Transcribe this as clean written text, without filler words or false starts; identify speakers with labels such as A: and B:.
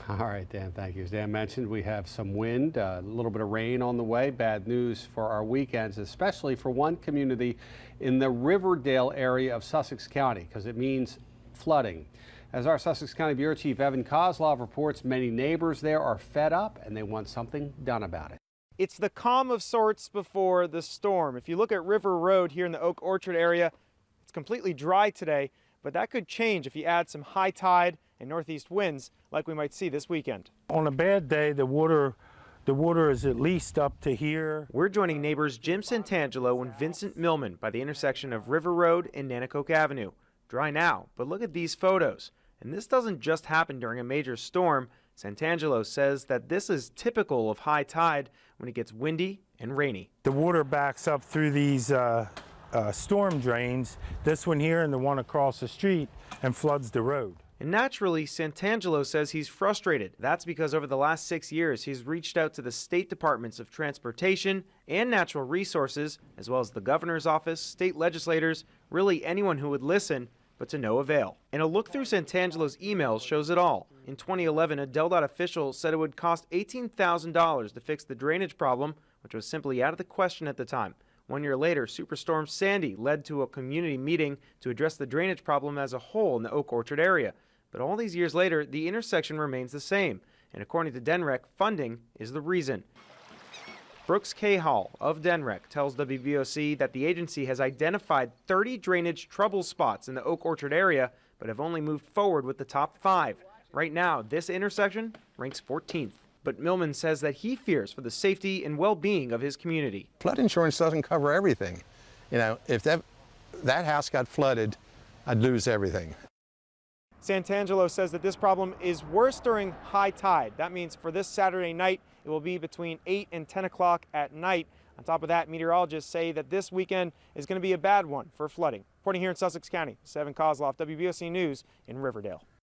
A: All right, Dan, thank you. As Dan mentioned, we have some wind, a little bit of rain on the way. Bad news for our weekends, especially for one community in the Riverdale area of Sussex County, because it means flooding. As our Sussex County Bureau Chief Evan Kozlov reports, many neighbors there are fed up and they want something done about it.
B: It's the calm of sorts before the storm. If you look at River Road here in the Oak Orchard area, it's completely dry today, but that could change if you add some high tide and northeast winds like we might see this weekend.
C: On a bad day, the water is at least up to here.
B: We're joining neighbors Jim Santangelo and Vincent Millman by the intersection of River Road and Nanticoke Avenue. Dry now, but look at these photos. And this doesn't just happen during a major storm. Santangelo says that this is typical of high tide when it gets windy and rainy.
C: The water backs up through these storm drains, this one here and the one across the street, and floods the road.
B: And naturally, Santangelo says he's frustrated. That's because over the last 6 years, he's reached out to the state departments of transportation and natural resources, as well as the governor's office, state legislators, really anyone who would listen, but to no avail. And a look through Santangelo's emails shows it all. In 2011, a DelDOT official said it would cost $18,000 to fix the drainage problem, which was simply out of the question at the time. 1 year later, Superstorm Sandy led to a community meeting to address the drainage problem as a whole in the Oak Orchard area. But all these years later, the intersection remains the same. And according to DENREC, funding is the reason. Brooks K. Hall of DENREC tells WBOC that the agency has identified 30 drainage trouble spots in the Oak Orchard area, but have only moved forward with the top 5. Right now, this intersection ranks 14th. But Millman says that he fears for the safety and well-being of his community.
D: Flood insurance doesn't cover everything. You know, if that house got flooded, I'd lose everything.
B: Santangelo says that this problem is worse during high tide. That means for this Saturday night, it will be between 8 and 10 o'clock at night. On top of that, meteorologists say that this weekend is going to be a bad one for flooding. Reporting here in Sussex County, Evan Kozlov, WBOC News in Riverdale.